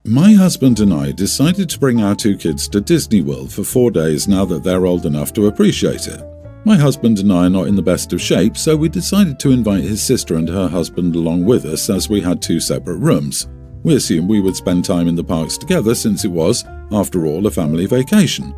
My husband and I decided to bring our 2 kids to Disney World for 4 days now that they're old enough to appreciate it. My husband and I are not in the best of shape, so we decided to invite his sister and her husband along with us as we had 2 separate rooms. We assumed we would spend time in the parks together since it was, after all, a family vacation.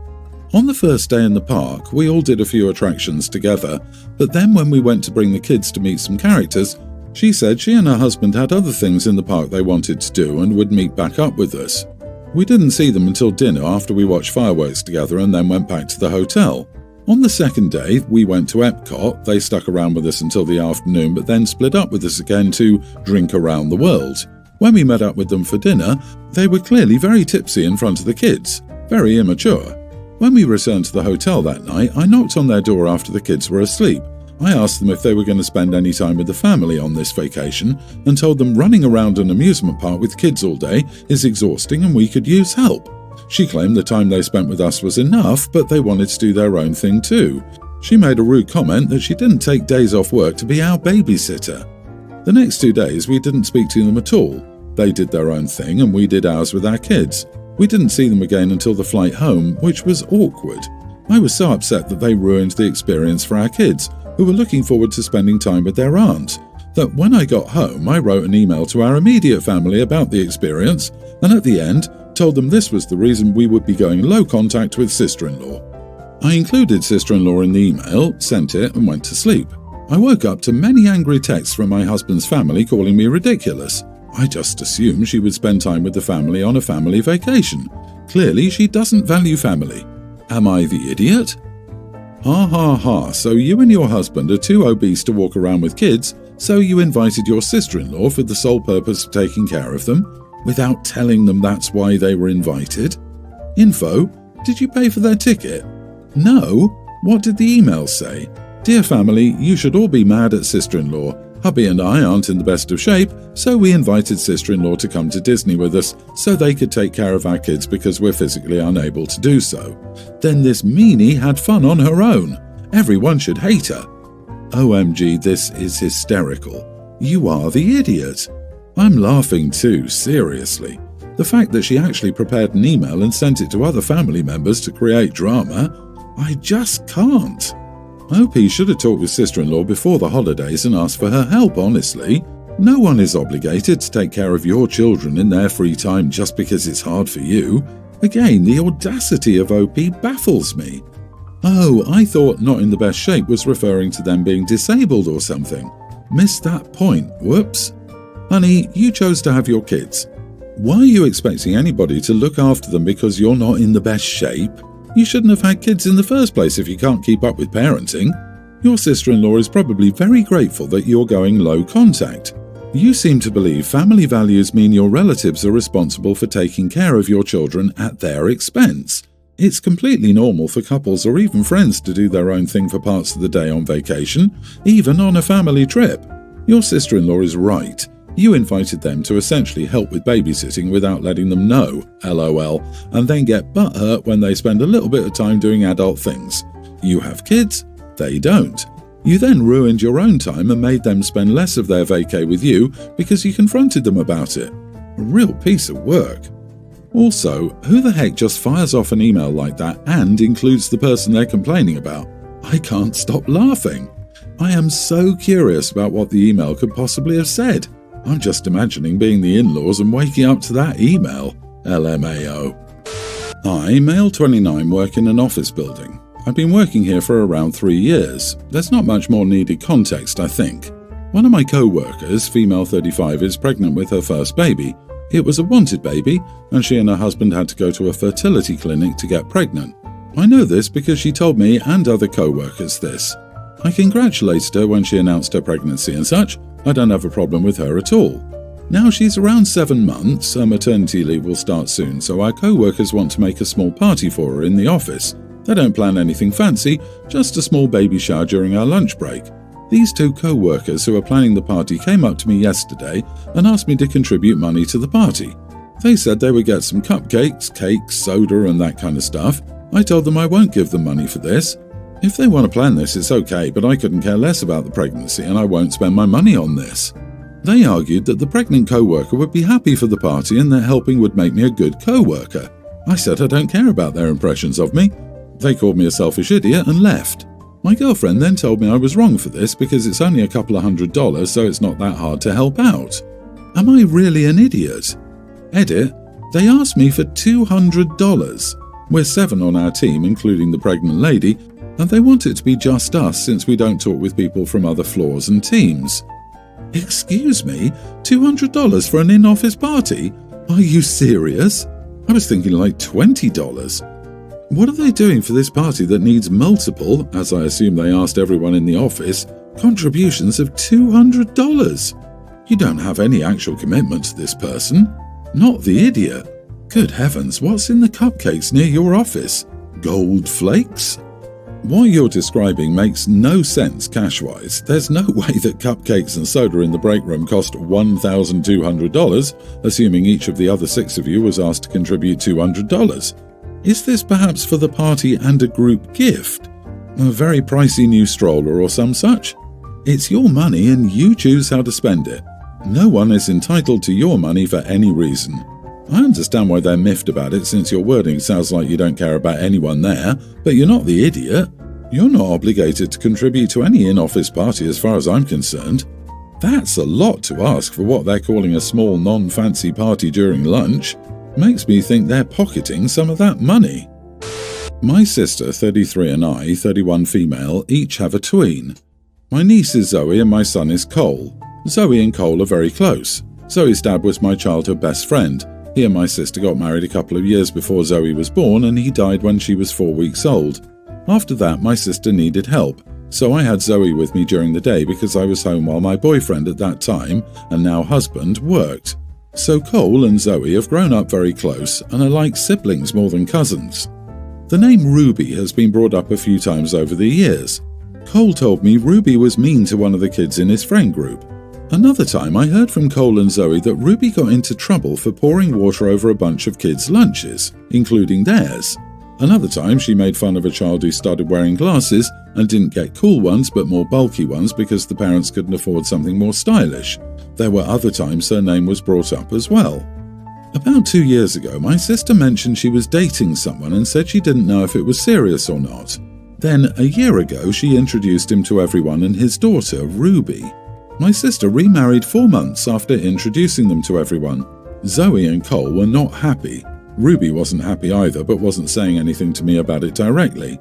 On the first day in the park, we all did a few attractions together, but then when we went to bring the kids to meet some characters, she said she and her husband had other things in the park they wanted to do and would meet back up with us. We didn't see them until dinner after we watched fireworks together and then went back to the hotel. On the second day, we went to Epcot. They stuck around with us until the afternoon, but then split up with us again to drink around the world. When we met up with them for dinner, they were clearly very tipsy in front of the kids, very immature. When we returned to the hotel that night, I knocked on their door after the kids were asleep. I asked them if they were going to spend any time with the family on this vacation and told them running around an amusement park with kids all day is exhausting and we could use help. She claimed the time they spent with us was enough, but they wanted to do their own thing too. She made a rude comment that she didn't take days off work to be our babysitter. The next 2 days we didn't speak to them at all. They did their own thing and we did ours with our kids. We didn't see them again until the flight home, which was awkward. I was so upset that they ruined the experience for our kids, who were looking forward to spending time with their aunt, that when I got home I wrote an email to our immediate family about the experience and at the end told them this was the reason we would be going low contact with sister-in-law. I included sister-in-law in the email, sent it and went to sleep. I woke up to many angry texts from my husband's family calling me ridiculous. I just assumed she would spend time with the family on a family vacation. Clearly she doesn't value family. Am I the idiot? Ha ha ha, so you and your husband are too obese to walk around with kids, so you invited your sister-in-law for the sole purpose of taking care of them, without telling them that's why they were invited? Info, did you pay for their ticket? No? What did the email say? Dear family, you should all be mad at sister-in-law. Hubby and I aren't in the best of shape, so we invited sister-in-law to come to Disney with us so they could take care of our kids because we're physically unable to do so. Then this meanie had fun on her own. Everyone should hate her. OMG, this is hysterical. You are the idiot. I'm laughing too, seriously. The fact that she actually prepared an email and sent it to other family members to create drama, I just can't. OP should have talked with sister-in-law before the holidays and asked for her help, honestly. No one is obligated to take care of your children in their free time just because it's hard for you. Again, the audacity of OP baffles me. Oh, I thought not in the best shape was referring to them being disabled or something. Missed that point, whoops. Honey, you chose to have your kids. Why are you expecting anybody to look after them because you're not in the best shape? You shouldn't have had kids in the first place if you can't keep up with parenting. Your sister-in-law is probably very grateful that you're going low contact. You seem to believe family values mean your relatives are responsible for taking care of your children at their expense. It's completely normal for couples or even friends to do their own thing for parts of the day on vacation, even on a family trip. Your sister-in-law is right. You invited them to essentially help with babysitting without letting them know, LOL, and then get butthurt when they spend a little bit of time doing adult things. You have kids, they don't. You then ruined your own time and made them spend less of their vacay with you because you confronted them about it. A real piece of work. Also, who the heck just fires off an email like that and includes the person they're complaining about? I can't stop laughing. I am so curious about what the email could possibly have said. I'm just imagining being the in-laws and waking up to that email. LMAO. I, male 29, work in an office building. I've been working here for around 3 years. There's not much more needed context, I think. One of my co-workers, female 35, is pregnant with her first baby. It was a wanted baby, and she and her husband had to go to a fertility clinic to get pregnant. I know this because she told me and other co-workers this. I congratulated her when she announced her pregnancy and such. I don't have a problem with her at all. Now she's around 7 months, her maternity leave will start soon, so our co-workers want to make a small party for her in the office. They don't plan anything fancy, just a small baby shower during our lunch break. These 2 co-workers who are planning the party came up to me yesterday and asked me to contribute money to the party. They said they would get some cupcakes, cakes, soda and that kind of stuff. I told them I won't give them money for this. If they want to plan this, it's okay, but I couldn't care less about the pregnancy and I won't spend my money on this. They argued that the pregnant co-worker would be happy for the party and that helping would make me a good co-worker. I said I don't care about their impressions of me. They called me a selfish idiot and left. My girlfriend then told me I was wrong for this because it's only a couple of $100, so it's not that hard to help out. Am I really an idiot? Edit, they asked me for $200. We're 7 on our team, including the pregnant lady, and they want it to be just us since we don't talk with people from other floors and teams. Excuse me, $200 for an in-office party? Are you serious? I was thinking like $20. What are they doing for this party that needs multiple, as I assume they asked everyone in the office, contributions of $200? You don't have any actual commitment to this person. Not the idiot. Good heavens, what's in the cupcakes near your office? Gold flakes? What you're describing makes no sense cash-wise. There's no way that cupcakes and soda in the break room cost $1,200, assuming each of the other 6 of you was asked to contribute $200. Is this perhaps for the party and a group gift? A very pricey new stroller or some such? It's your money and you choose how to spend it. No one is entitled to your money for any reason. I understand why they're miffed about it since your wording sounds like you don't care about anyone there, but you're not the idiot. You're not obligated to contribute to any in-office party as far as I'm concerned. That's a lot to ask for what they're calling a small non-fancy party during lunch. Makes me think they're pocketing some of that money. My sister, 33, and I, 31 female, each have a tween. My niece is Zoe and my son is Cole. Zoe and Cole are very close. Zoe's dad was my childhood best friend. He and my sister got married a couple of years before Zoe was born and he died when she was 4 weeks old. After that, my sister needed help, so I had Zoe with me during the day because I was home while my boyfriend at that time, and now husband, worked. So Cole and Zoe have grown up very close and are like siblings more than cousins. The name Ruby has been brought up a few times over the years. Cole told me Ruby was mean to one of the kids in his friend group. Another time I heard from Cole and Zoe that Ruby got into trouble for pouring water over a bunch of kids' lunches, including theirs. Another time she made fun of a child who started wearing glasses and didn't get cool ones but more bulky ones because the parents couldn't afford something more stylish. There were other times her name was brought up as well. About 2 years ago, my sister mentioned she was dating someone and said she didn't know if it was serious or not. Then, a year ago, she introduced him to everyone and his daughter, Ruby. My sister remarried 4 months after introducing them to everyone. Zoe and Cole were not happy. Ruby wasn't happy either, but wasn't saying anything to me about it directly.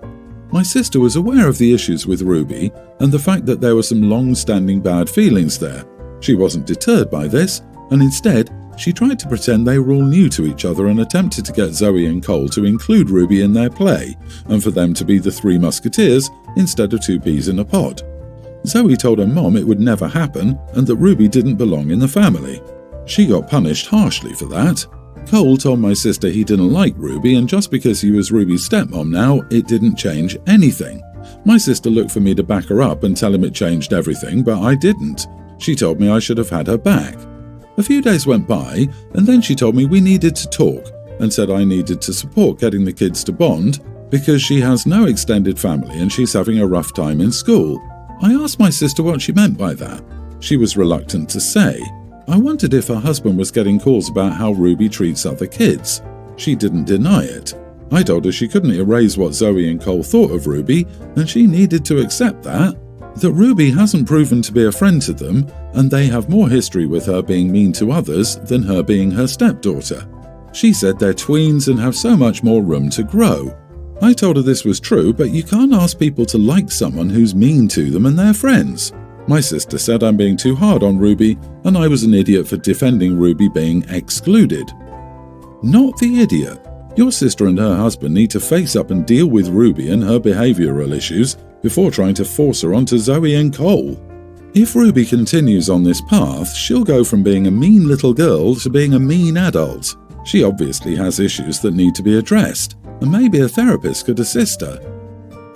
My sister was aware of the issues with Ruby and the fact that there were some long-standing bad feelings there. She wasn't deterred by this, and instead, she tried to pretend they were all new to each other and attempted to get Zoe and Cole to include Ruby in their play, and for them to be the 3 musketeers instead of 2 peas in a pod. Zoe told her mom it would never happen and that Ruby didn't belong in the family. She got punished harshly for that. Cole told my sister he didn't like Ruby, and just because he was Ruby's stepmom now, it didn't change anything. My sister looked for me to back her up and tell him it changed everything, but I didn't. She told me I should have had her back. A few days went by, and then she told me we needed to talk, and said I needed to support getting the kids to bond, because she has no extended family and she's having a rough time in school. I asked my sister what she meant by that. She was reluctant to say. I wondered if her husband was getting calls about how Ruby treats other kids. She didn't deny it. I told her she couldn't erase what Zoe and Cole thought of Ruby, and she needed to accept that Ruby hasn't proven to be a friend to them, and they have more history with her being mean to others than her being her stepdaughter. She said they're tweens and have so much more room to grow. I told her this was true, but you can't ask people to like someone who's mean to them and their friends. My sister said I'm being too hard on Ruby, and I was an idiot for defending Ruby being excluded. Not the idiot. Your sister and her husband need to face up and deal with Ruby and her behavioral issues before trying to force her onto Zoe and Cole. If Ruby continues on this path, she'll go from being a mean little girl to being a mean adult. She obviously has issues that need to be addressed, and maybe a therapist could assist her.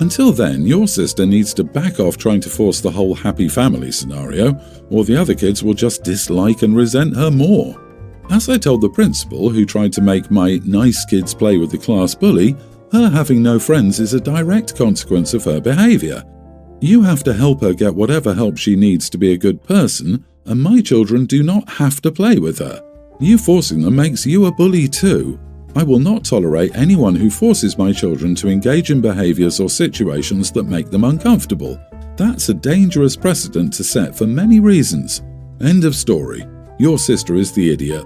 Until then, your sister needs to back off trying to force the whole happy family scenario, or the other kids will just dislike and resent her more. As I told the principal, who tried to make my nice kids play with the class bully, her having no friends is a direct consequence of her behavior. You have to help her get whatever help she needs to be a good person, and my children do not have to play with her. You forcing them makes you a bully too. I will not tolerate anyone who forces my children to engage in behaviors or situations that make them uncomfortable. That's a dangerous precedent to set for many reasons. End of story. Your sister is the idiot.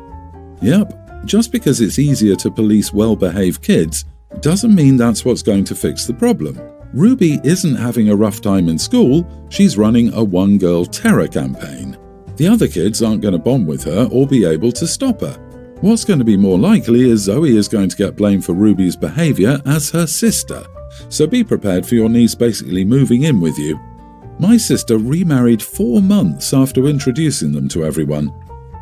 Yep, just because it's easier to police well-behaved kids doesn't mean that's what's going to fix the problem. Ruby isn't having a rough time in school, she's running a one-girl terror campaign. The other kids aren't going to bond with her or be able to stop her. What's going to be more likely is Zoe is going to get blamed for Ruby's behavior as her sister. So be prepared for your niece basically moving in with you. My sister remarried 4 months after introducing them to everyone.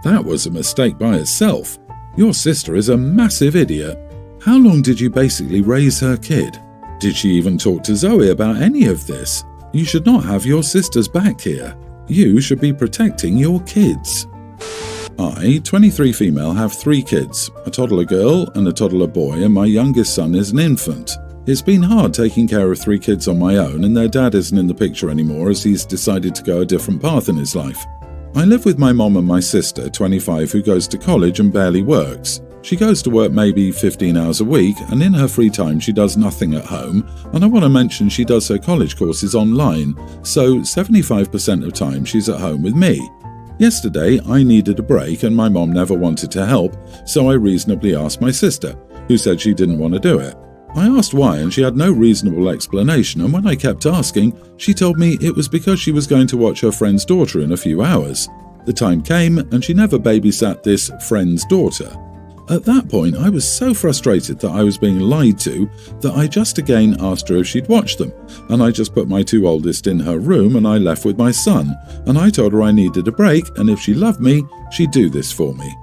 That was a mistake by itself. Your sister is a massive idiot. How long did you basically raise her kid? Did she even talk to Zoe about any of this? You should not have your sister's back here. You should be protecting your kids. I, 23 female, have 3 kids, a toddler girl and a toddler boy, and my youngest son is an infant. It's been hard taking care of 3 kids on my own, and their dad isn't in the picture anymore as he's decided to go a different path in his life. I live with my mom and my sister, 25, who goes to college and barely works. She goes to work maybe 15 hours a week, and in her free time she does nothing at home, and I want to mention she does her college courses online, so 75% of time she's at home with me. Yesterday, I needed a break and my mom never wanted to help, so I reasonably asked my sister, who said she didn't want to do it. I asked why and she had no reasonable explanation, and when I kept asking, she told me it was because she was going to watch her friend's daughter in a few hours. The time came and she never babysat this friend's daughter. At that point, I was so frustrated that I was being lied to that I just again asked her if she'd watched them, and I just put my 2 oldest in her room and I left with my son, and I told her I needed a break and if she loved me, she'd do this for me.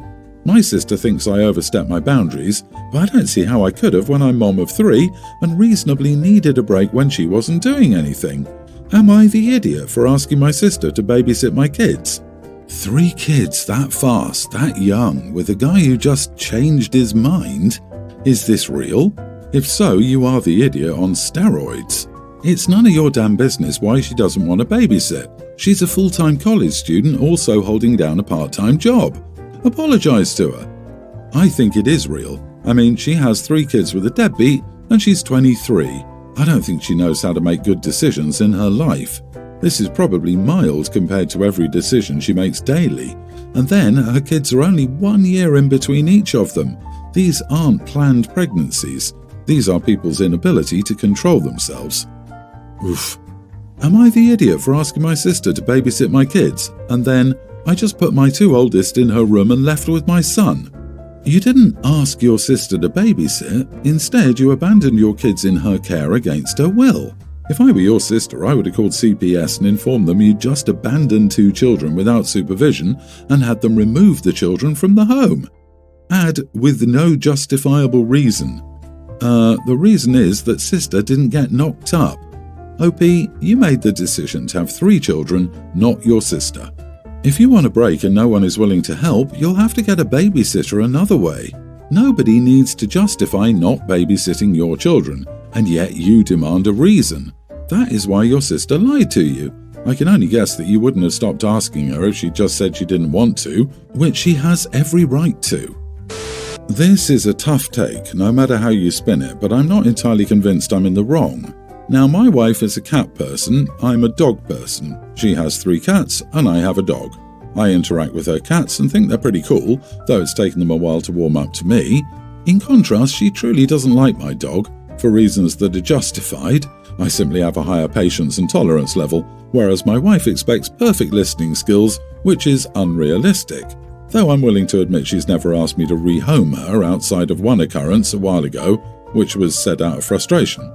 My sister thinks I overstepped my boundaries, but I don't see how I could have when I'm mom of 3 and reasonably needed a break when she wasn't doing anything. Am I the idiot for asking my sister to babysit my kids? 3 kids that fast, that young, with a guy who just changed his mind? Is this real? If so, you are the idiot on steroids. It's none of your damn business why she doesn't want to babysit. She's a full-time college student also holding down a part-time job. Apologize to her. I think it is real. I mean, she has 3 kids with a deadbeat and she's 23. I don't think she knows how to make good decisions in her life. This is probably mild compared to every decision she makes daily. And then her kids are only 1 year in between each of them. These aren't planned pregnancies. These are people's inability to control themselves. Oof. Am I the idiot for asking my sister to babysit my kids, and then I just put my 2 oldest in her room and left with my son? You didn't ask your sister to babysit, instead you abandoned your kids in her care against her will. If I were your sister, I would have called CPS and informed them you'd just abandoned 2 children without supervision and had them remove the children from the home. Add, with no justifiable reason. The reason is that sister didn't get knocked up. OP, you made the decision to have 3 children, not your sister. If you want a break and no one is willing to help, you'll have to get a babysitter another way. Nobody needs to justify not babysitting your children, and yet you demand a reason. That is why your sister lied to you. I can only guess that you wouldn't have stopped asking her if she just said she didn't want to, which she has every right to. This is a tough take, no matter how you spin it, but I'm not entirely convinced I'm in the wrong. Now, my wife is a cat person, I'm a dog person. She has 3 cats, and I have a dog. I interact with her cats and think they're pretty cool, though it's taken them a while to warm up to me. In contrast, she truly doesn't like my dog, for reasons that are justified. I simply have a higher patience and tolerance level, whereas my wife expects perfect listening skills, which is unrealistic. Though I'm willing to admit she's never asked me to rehome her outside of one occurrence a while ago, which was said out of frustration.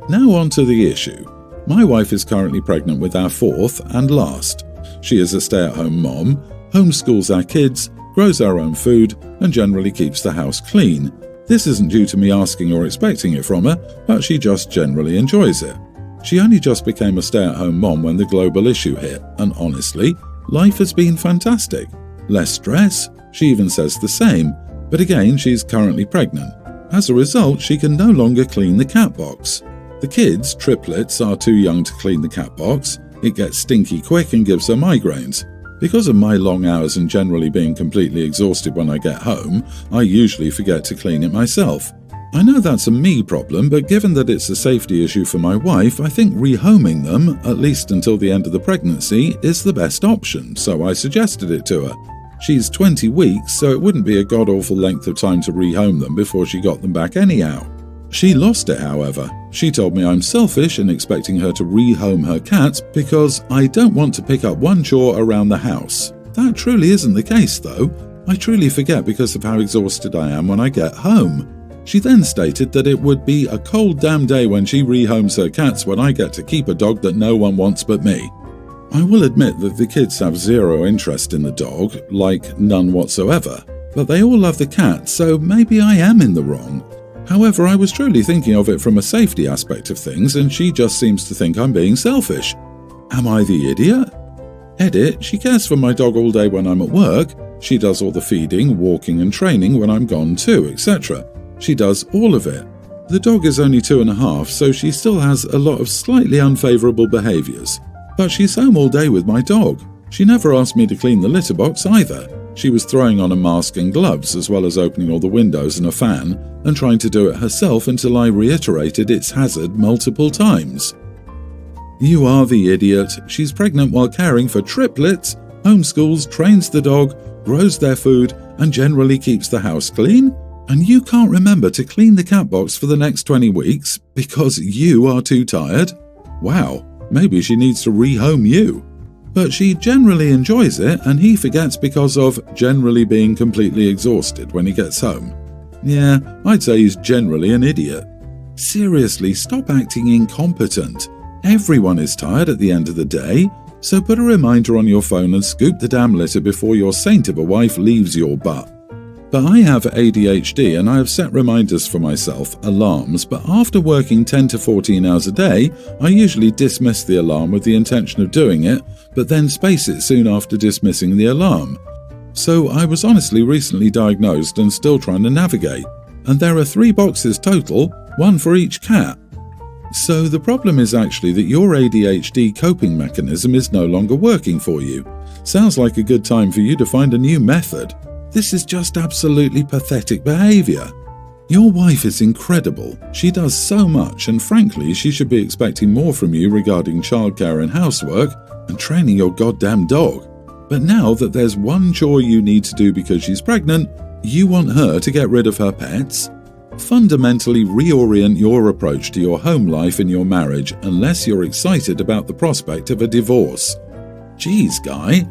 Now on to the issue. My wife is currently pregnant with our 4th and last. She is a stay-at-home mom, homeschools our kids, grows our own food, and generally keeps the house clean. This isn't due to me asking or expecting it from her, but she just generally enjoys it. She only just became a stay-at-home mom when the global issue hit, and honestly, life has been fantastic. Less stress, she even says the same, but again, she's currently pregnant. As a result, she can no longer clean the cat box. The kids, triplets, are too young to clean the cat box. It gets stinky quick and gives her migraines. Because of my long hours and generally being completely exhausted when I get home, I usually forget to clean it myself. I know that's a me problem, but given that it's a safety issue for my wife, I think rehoming them, at least until the end of the pregnancy, is the best option, so I suggested it to her. She's 20 weeks, so it wouldn't be a god-awful length of time to rehome them before she got them back anyhow. She lost it, however. She told me I'm selfish in expecting her to rehome her cats because I don't want to pick up one chore around the house. That truly isn't the case, though. I truly forget because of how exhausted I am when I get home. She then stated that it would be a cold damn day when she rehomes her cats when I get to keep a dog that no one wants but me. I will admit that the kids have zero interest in the dog, like none whatsoever, but they all love the cat, so maybe I am in the wrong. However, I was truly thinking of it from a safety aspect of things, and she just seems to think I'm being selfish. Am I the idiot? Edit, she cares for my dog all day when I'm at work. She does all the feeding, walking and training when I'm gone too, etc. She does all of it. The dog is only 2.5, so she still has a lot of slightly unfavourable behaviours. But she's home all day with my dog. She never asked me to clean the litter box either. She was throwing on a mask and gloves, as well as opening all the windows and a fan, and trying to do it herself until I reiterated its hazard multiple times. You are the idiot. She's pregnant while caring for triplets, homeschools, trains the dog, grows their food, and generally keeps the house clean? And you can't remember to clean the cat box for the next 20 weeks because you are too tired? Wow, maybe she needs to rehome you. But she generally enjoys it, and he forgets because of generally being completely exhausted when he gets home. Yeah, I'd say he's generally an idiot. Seriously, stop acting incompetent. Everyone is tired at the end of the day, so put a reminder on your phone and scoop the damn litter before your saint of a wife leaves your butt. But I have ADHD and I have set reminders for myself, alarms, but after working 10 to 14 hours a day, I usually dismiss the alarm with the intention of doing it, but then space it soon after dismissing the alarm. So I was honestly recently diagnosed and still trying to navigate, and there are 3 boxes total, 1 for each cat. So the problem is actually that your ADHD coping mechanism is no longer working for you. Sounds like a good time for you to find a new method. This is just absolutely pathetic behaviour. Your wife is incredible. She does so much, and frankly, she should be expecting more from you regarding childcare and housework and training your goddamn dog. But now that there's one chore you need to do because she's pregnant, you want her to get rid of her pets? Fundamentally reorient your approach to your home life in your marriage unless you're excited about the prospect of a divorce. Geez, guy.